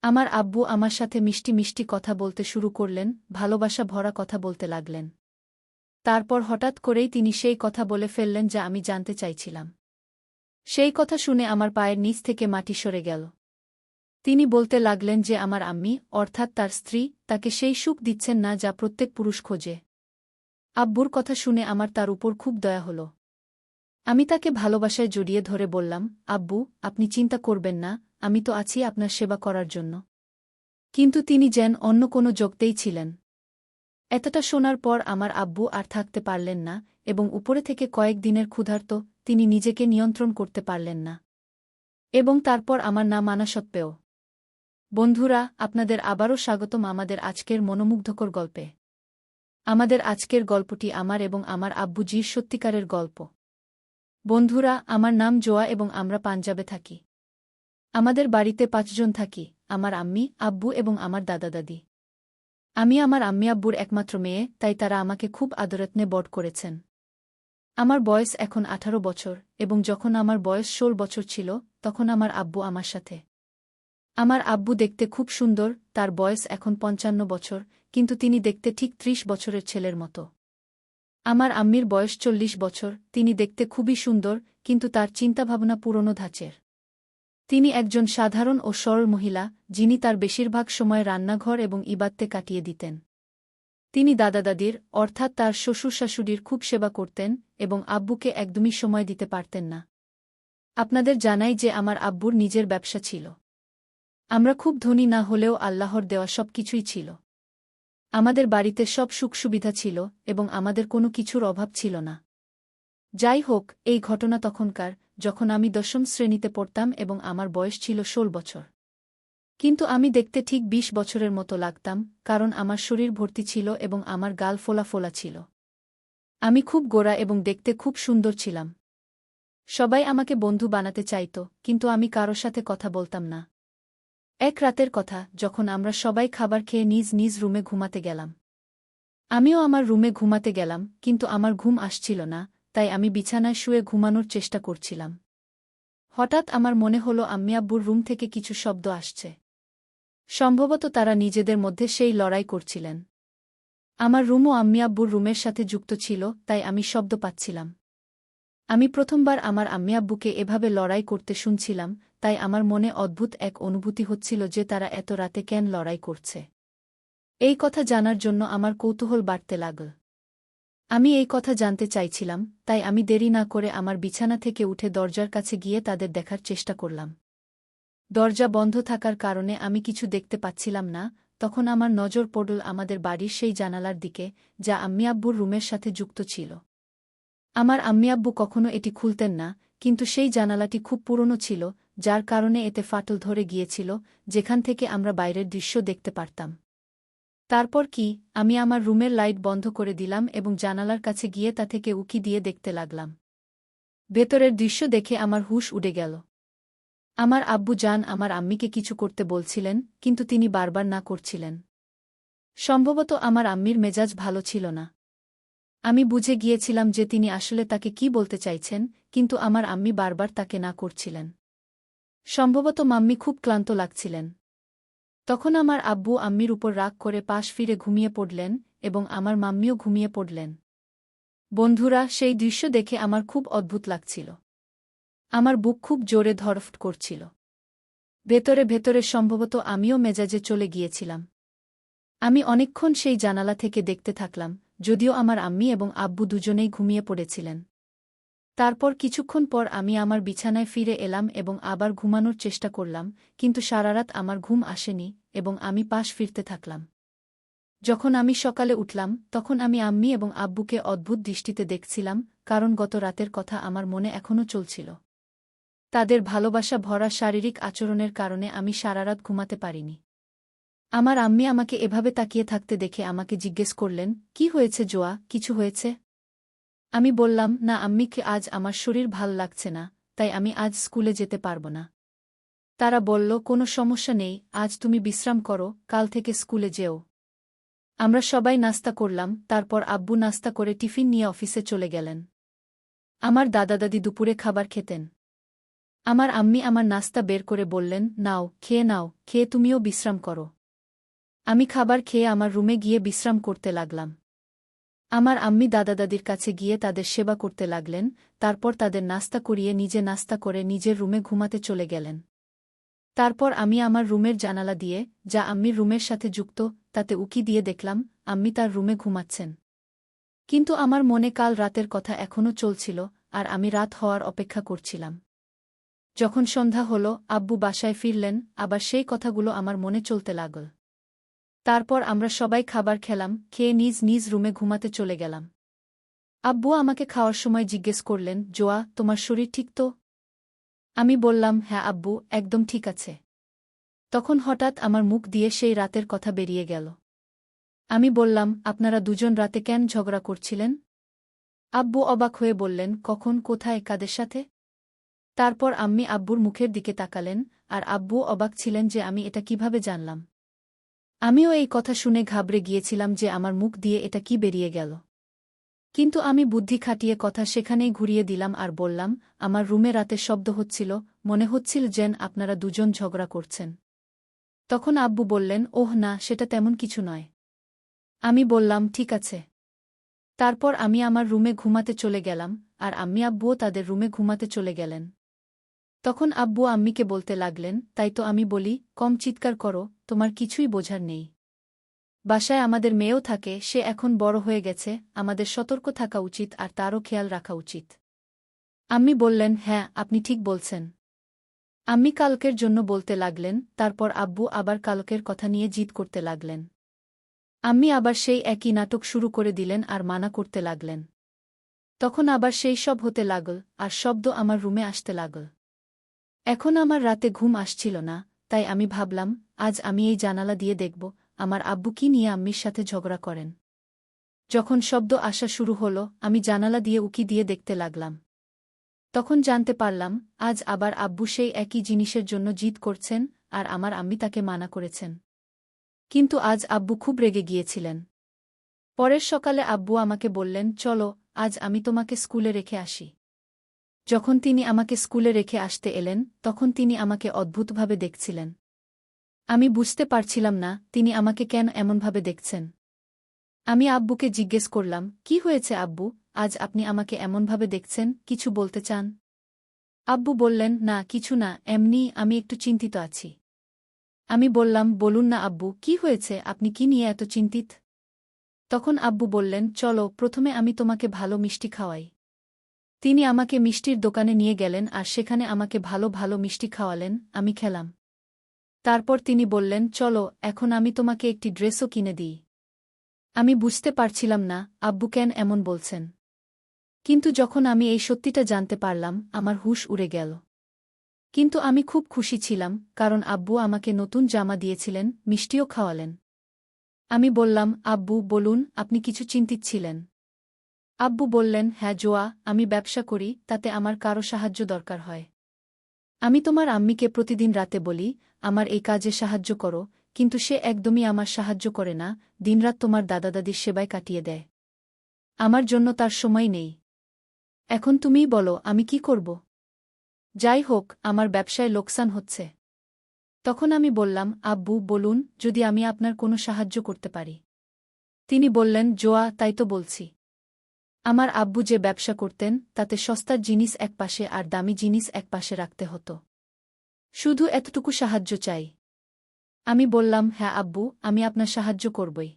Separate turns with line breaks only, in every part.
আমার আব্বু আমার সাথে মিষ্টি মিষ্টি কথা বলতে শুরু করলেন, ভালোবাসা ভরা কথা বলতে লাগলেন। তারপর হঠাৎ করেই তিনি সেই কথা বলে ফেললেন যা আমি জানতে চাইছিলাম। সেই কথা শুনে আমার পায়ের নিচ থেকে মাটি সরে গেল। তিনি বলতে লাগলেন যে আমার আম্মি, অর্থাৎ তার স্ত্রী, তাকে সেই সুখ দিচ্ছেন না যা প্রত্যেক পুরুষ খোঁজে। আব্বুর কথা শুনে আমার তার উপর খুব দয়া হল। আমি তাকে ভালোবাসায় জড়িয়ে ধরে বললাম, আব্বু, আপনি চিন্তা করবেন না, আমি তো আছি আপনার সেবা করার জন্য। কিন্তু তিনি যেন অন্য কোনো জগতেই ছিলেন। এতটা শোনার পর আমার আব্বু আর থাকতে পারলেন না এবং উপরে থেকে কয়েক দিনের ক্ষুধার্ত তিনি নিজেকে নিয়ন্ত্রণ করতে পারলেন না। এবং তারপর আমার না মানা সত্ত্বেও। বন্ধুরা, আপনাদের আবারও স্বাগতম আমাদের আজকের মনোমুগ্ধকর গল্পে। আমাদের আজকের গল্পটি আমার এবং আমার আব্বুজির সত্যিকারের গল্প। বন্ধুরা, আমার নাম জোয়া এবং আমরা পাঞ্জাবে থাকি। আমাদের বাড়িতে ৫ জন থাকি, আমার আম্মি, আব্বু এবং আমার দাদা দাদি। আমি আমার আম্মি আব্বুর একমাত্র মেয়ে, তাই তারা আমাকে খুব আদরযত্নে বড় করেছেন। আমার বয়স এখন ১৮ বছর এবং যখন আমার বয়স ১৬ বছর ছিল তখন আমার আব্বু আমার সাথে। আমার আব্বু দেখতে খুব সুন্দর, তার বয়স এখন ৫৫ বছর, কিন্তু তিনি দেখতে ঠিক ৩০ বছরের ছেলের মতো। আমার আম্মির বয়স ৪০ বছর, তিনি দেখতে খুবই সুন্দর, কিন্তু তার চিন্তাভাবনা পুরনো ধাঁচের। তিনি একজন সাধারণ ও সরল মহিলা, যিনি তার বেশিরভাগ সময় রান্নাঘর এবং ইবাদতে কাটিয়ে দিতেন। তিনি দাদা-দাদির, অর্থাৎ তার শ্বশুর-শাশুড়ির খুব সেবা করতেন এবং আব্বুকে একদমই সময় দিতে পারতেন না। আপনাদের জানাই যে আমার আব্বুর নিজের ব্যবসা ছিল। আমরা খুব ধনী না হলেও আল্লাহর দেওয়া সব কিছুই ছিল। আমাদের বাড়িতে সব সুখ-সুবিধা ছিল এবং আমাদের কোনো কিছুর অভাব ছিল না। যাই হোক, এই ঘটনা তখনকার, যখন আমি ১০ম শ্রেণীতে পড়তাম এবং আমার বয়স ছিল ১৬ বছর। কিন্তু আমি দেখতে ঠিক ২০ বছরের মতো লাগতাম, কারণ আমার শরীর ভর্তি ছিল এবং আমার গাল ফোলা ফোলা ছিল। আমি খুব গোরা এবং দেখতে খুব সুন্দর ছিলাম। সবাই আমাকে বন্ধু বানাতে চাইত, কিন্তু আমি কারো সাথে কথা বলতাম না। এক রাতের কথা, যখন আমরা সবাই খাবার খেয়ে নিজ নিজ রুমে ঘুমাতে গেলাম। আমিও আমার রুমে ঘুমাতে গেলাম, কিন্তু আমার ঘুম আসছিল না, তাই আমি বিছানায় শুয়ে ঘুমানোর চেষ্টা করছিলাম। হঠাৎ আমার মনে হলো আম্মি আব্বুর রুম থেকে কিছু শব্দ আসছে। সম্ভবত তারা নিজেদের মধ্যে সেই লড়াই করছিলেন। আমার রুমও আম্মি আব্বুর রুমের সাথে যুক্ত ছিল, তাই আমি শব্দ পাচ্ছিলাম। আমি প্রথমবার আমার আম্মি আব্বুকে এভাবে লড়াই করতে শুনছিলাম, তাই আমার মনে অদ্ভুত এক অনুভূতি হচ্ছিল যে তারা এত রাতে কেন লড়াই করছে। এই কথা জানার জন্য আমার কৌতূহল বাড়তে লাগল। আমি এই কথা জানতে চাইছিলাম, তাই আমি দেরি না করে আমার বিছানা থেকে উঠে দরজার কাছে গিয়ে তাদের দেখার চেষ্টা করলাম। দরজা বন্ধ থাকার কারণে আমি কিছু দেখতে পাচ্ছিলাম না। তখন আমার নজর পড়ল আমাদের বাড়ির সেই জানালার দিকে, যা আম্মি আব্বুর রুমের সাথে যুক্ত ছিল। আমার আম্মি আব্বু কখনো এটি খুলতেন না, কিন্তু সেই জানালাটি খুব পুরনো ছিল, যার কারণে এতে ফাটল ধরে গিয়েছিল, যেখান থেকে আমরা বাইরের দৃশ্য দেখতে পারতাম। তারপর কি, আমি আমার রুমের লাইট বন্ধ করে দিলাম এবং জানালার কাছে গিয়ে তা থেকে উঁকি দিয়ে দেখতে লাগলাম। ভেতরের দৃশ্য দেখে আমার হুঁশ উড়ে গেল। আমার আব্বু জান আমার আম্মিকে কিছু করতে বলছিলেন, কিন্তু তিনি বারবার না করছিলেন। সম্ভবত আমার আম্মির মেজাজ ভালো ছিল না। আমি বুঝে গিয়েছিলাম যে তিনি আসলে তাকে কি বলতে চাইছেন, কিন্তু আমার আম্মি বারবার তাকে না করছিলেন। সম্ভবত মাম্মি খুব ক্লান্ত লাগছিলেন। তখন আমার আব্বু আম্মির উপর রাগ করে পাশ ফিরে ঘুমিয়ে পড়লেন এবং আমার মাম্মিও ঘুমিয়ে পড়লেন। বন্ধুরা, সেই দৃশ্য দেখে আমার খুব অদ্ভুত লাগছিল। আমার বুক খুব জোরে ধড়ফড় করছিল। ভেতরে ভেতরে সম্ভবত আমিও মেজাজে চলে গিয়েছিলাম। আমি অনেকক্ষণ সেই জানালা থেকে দেখতে থাকলাম, যদিও আমার আম্মি এবং আব্বু দুজনেই ঘুমিয়ে পড়েছিলেন। তারপর কিছুক্ষণ পর আমি আমার বিছানায় ফিরে এলাম এবং আবার ঘুমানোর চেষ্টা করলাম, কিন্তু সারারাত আমার ঘুম আসেনি এবং আমি পাশ ফিরতে থাকলাম। যখন আমি সকালে উঠলাম, তখন আমি আম্মি এবং আব্বুকে অদ্ভুত দৃষ্টিতে দেখছিলাম, কারণ গত রাতের কথা আমার মনে এখনও চলছিল। তাদের ভালোবাসা ভরা শারীরিক আচরণের কারণে আমি সারারাত ঘুমাতে পারিনি। আমার আম্মি আমাকে এভাবে তাকিয়ে থাকতে দেখে আমাকে জিজ্ঞেস করলেন, কি হয়েছে জোয়া, কিছু হয়েছে? আমি বললাম, না আম্মিকে, আজ আমার শরীর ভাল লাগছে না, তাই আমি আজ স্কুলে যেতে পারব না। তারা বলল, কোনো সমস্যা নেই, আজ তুমি বিশ্রাম করো, কাল থেকে স্কুলে যেও। আমরা সবাই নাস্তা করলাম, তারপর আব্বু নাস্তা করে টিফিন নিয়ে অফিসে চলে গেলেন। আমার দাদা দাদি দুপুরে খাবার খেতেন। আমার আম্মি আমার নাস্তা বের করে বললেন, নাও, খেয়ে তুমিও বিশ্রাম করো। আমি খাবার খেয়ে আমার রুমে গিয়ে বিশ্রাম করতে লাগলাম। আমার আম্মি দাদা-দাদির কাছে গিয়ে তাদের সেবা করতে লাগলেন, তারপর তাদের নাস্তা করিয়ে নিজে নাস্তা করে নিজের রুমে ঘুমাতে চলে গেলেন। তারপর আমি আমার রুমের জানালা দিয়ে, যা আম্মির রুমের সাথে যুক্ত, তাতে উকি দিয়ে দেখলাম, আম্মি তার রুমে ঘুমাচ্ছেন। কিন্তু আমার মনে কাল রাতের কথা এখনও চলছিল, আর আমি রাত হওয়ার অপেক্ষা করছিলাম। যখন সন্ধ্যা হল, আব্বু বাসায় ফিরলেন, আবার সেই কথাগুলো আমার মনে চলতে লাগল। তারপর আমরা সবাই খাবার খেলাম, খেয়ে নিজ নিজ রুমে ঘুমাতে চলে গেলাম। আব্বু আমাকে খাওয়ার সময় জিজ্ঞেস করলেন, জোয়া, তোমার শরীর ঠিক তো? আমি বললাম, হ্যাঁ আব্বু, একদম ঠিক আছে। তখন হঠাৎ আমার মুখ দিয়ে সেই রাতের কথা বেরিয়ে গেল। আমি বললাম, আপনারা দুজন রাতে কেন ঝগড়া করছিলেন? আব্বু অবাক হয়ে বললেন, কখন, কোথায়, কাদের সাথে? তারপর আম্মি আব্বুর মুখের দিকে তাকালেন, আর আব্বু অবাক ছিলেন যে আমি এটা কিভাবে জানলাম। আমিও এই কথা শুনে ঘাবড়ে গিয়েছিলাম যে আমার মুখ দিয়ে এটা কি বেরিয়ে গেল। কিন্তু আমি বুদ্ধি খাটিয়ে কথা সেখানেই ঘুরিয়ে দিলাম আর বললাম, আমার রুমে রাতে শব্দ হচ্ছিল, মনে হচ্ছিল যেন আপনারা দুজন ঝগড়া করছেন। তখন আব্বু বললেন, ওহ না, সেটা তেমন কিছু নয়। আমি বললাম, ঠিক আছে। তারপর আমি আমার রুমে ঘুমাতে চলে গেলাম, আর আম্মি আব্বুও তাদের রুমে ঘুমাতে চলে গেলেন। তখন আব্বু আম্মিকে বলতে লাগলেন, তাই তো আমি বলি, কম চিৎকার করো, তোমার কিছুই বোঝার নেই। বাসায় আমাদের মেয়েও থাকে, সে এখন বড় হয়ে গেছে, আমাদের সতর্ক থাকা উচিত আর তারও খেয়াল রাখা উচিত। আম্মি বললেন, হ্যাঁ, আপনি ঠিক বলছেন। আম্মি কালকের জন্য বলতে লাগলেন, তারপর আব্বু আবার কালকের কথা নিয়ে জিদ করতে লাগলেন। আম্মি আবার সেই একই নাটক শুরু করে দিলেন আর মানা করতে লাগলেন। তখন আবার সেই সব হতে লাগল, আর শব্দ আমার রুমে আসতে লাগল। এখন আমার রাতে ঘুম আসছিল না, তাই আমি ভাবলাম, আজ আমি এই জানালা দিয়ে দেখব, আমার আব্বু কি নিয়ে আম্মির সাথে ঝগড়া করেন। যখন শব্দ আসা শুরু হল, আমি জানালা দিয়ে উকি দিয়ে দেখতে লাগলাম। তখন জানতে পারলাম, আজ আবার আব্বু সেই একই জিনিসের জন্য জিদ করছেন, আর আমার আম্মি তাকে মানা করেছেন। কিন্তু আজ আব্বু খুব রেগে গিয়েছিলেন। পরের সকালে আব্বু আমাকে বললেন, চলো, আজ আমি তোমাকে স্কুলে রেখে আসি। যখন তিনি আমাকে স্কুলে রেখে আসতে এলেন, তখন তিনি আমাকে অদ্ভুতভাবে দেখছিলেন। আমি বুঝতে পারছিলাম না, তিনি আমাকে কেন এমনভাবে দেখছেন। আমি আব্বুকে জিজ্ঞেস করলাম, কি হয়েছে আব্বু, আজ আপনি আমাকে এমনভাবে দেখছেন, কিছু বলতে চান? আব্বু বললেন, না কিছু না, এমনি আমি একটু চিন্তিত আছি। আমি বললাম, বলুন না আব্বু, কি হয়েছে, আপনি কি নিয়ে এত চিন্তিত? তখন আব্বু বললেন, চলো, প্রথমে আমি তোমাকে ভালো মিষ্টি খাওয়াই। তিনি আমাকে মিষ্টির দোকানে নিয়ে গেলেন আর সেখানে আমাকে ভালো ভালো মিষ্টি খাওয়ালেন, আমি খেলাম। তারপর তিনি বললেন, চলো, এখন আমি তোমাকে একটি ড্রেসও কিনে দিই। আমি বুঝতে পারছিলাম না, আব্বু কেন এমন বলছেন। কিন্তু যখন আমি এই সত্যিটা জানতে পারলাম, আমার হুঁশ উড়ে গেল। কিন্তু আমি খুব খুশি ছিলাম, কারণ আব্বু আমাকে নতুন জামা দিয়েছিলেন, মিষ্টিও খাওয়ালেন। আমি বললাম, আব্বু বলুন, আপনি কিছু চিন্তিত ছিলেন। আব্বু বললেন, হ্যাঁ জোয়া, আমি ব্যবসা করি, তাতে আমার কারো সাহায্য দরকার হয়। আমি তোমার আম্মিকে প্রতিদিন রাতে বলি, আমার এই কাজে সাহায্য করো, কিন্তু সে একদমই আমার সাহায্য করে না, দিনরাত তোমার দাদা-দাদির সেবায় কাটিয়ে দেয়। আমার জন্য তার সময় নেই। এখন তুমিই বলো, আমি কি করব? যাই হোক, আমার ব্যবসায় লোকসান হচ্ছে। তখন আমি বললাম, আব্বু বলুন, যদি আমি আপনার কোনো সাহায্য করতে পারি। তিনি বললেন, জোয়া, তাই তো বলছি। আমার আব্বু যে ব্যবসা করতেন, তাতে সস্তার জিনিস একপাশে আর দামি জিনিস একপাশে রাখতে হতো। শুধু এতটুকু সাহায্য চাই। আমি বললাম, হ্যাঁ আব্বু, আমি আপনার সাহায্য করবই।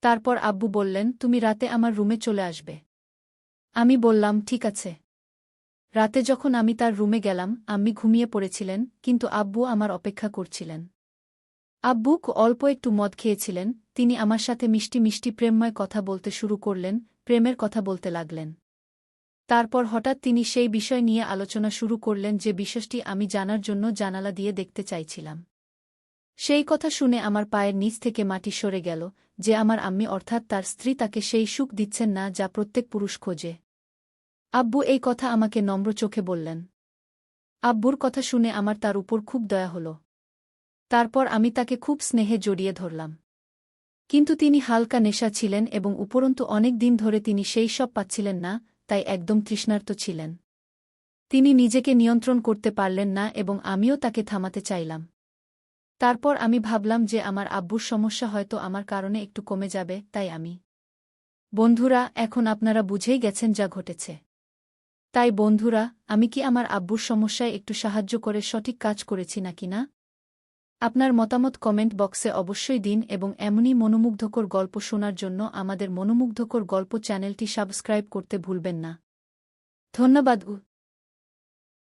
তারপর আব্বু বললেন, তুমি রাতে আমার রুমে চলে আসবে। আমি বললাম, ঠিক আছে। রাতে যখন আমি তার রুমে গেলাম, আম্মি ঘুমিয়ে পড়েছিলেন, কিন্তু আব্বু আমার অপেক্ষা করছিলেন। আব্বু অল্প একটু মদ খেয়েছিলেন, তিনি আমার সাথে মিষ্টি মিষ্টি প্রেমময় কথা বলতে শুরু করলেন, প্রেমের কথা বলতে লাগলেন। তারপর হঠাৎ তিনি সেই বিষয় নিয়ে আলোচনা শুরু করলেন যে বিষয়টি আমি জানার জন্য জানালা দিয়ে দেখতে চাইছিলাম। সেই কথা শুনে আমার পায়ের নিচ থেকে মাটি সরে গেল, যে আমার আম্মি অর্থাৎ তার স্ত্রী তাকে সেই সুখ দিচ্ছেন না যা প্রত্যেক পুরুষ খোঁজে। আব্বু এই কথা আমাকে নম্র চোখে বললেন। আব্বুর কথা শুনে আমার তার উপর খুব দয়া হল। তারপর আমি তাকে খুব স্নেহে জড়িয়ে ধরলাম। কিন্তু তিনি হালকা নেশা ছিলেন এবং উপরন্তু অনেক দিন ধরে তিনি সেই সব পাচ্ছিলেন না, তাই একদম তৃষ্ণার্ত ছিলেন। তিনি নিজেকে নিয়ন্ত্রণ করতে পারলেন না এবং আমিও তাকে থামাতে চাইলাম। তারপর আমি ভাবলাম যে আমার আব্বুর সমস্যা হয়তো আমার কারণে একটু কমে যাবে, তাই আমি। বন্ধুরা, এখন আপনারা বুঝেই গেছেন যা ঘটেছে। তাই বন্ধুরা, আমি কি আমার আব্বুর সমস্যায় একটু সাহায্য করে সঠিক কাজ করেছি নাকি না? আপনার মতামত কমেন্ট বক্সে অবশ্যই দিন এবং এমনই মনোমুগ্ধকর গল্প শোনার জন্য আমাদের মনোমুগ্ধকর গল্প চ্যানেলটি সাবস্ক্রাইব করতে ভুলবেন না। ধন্যবাদ।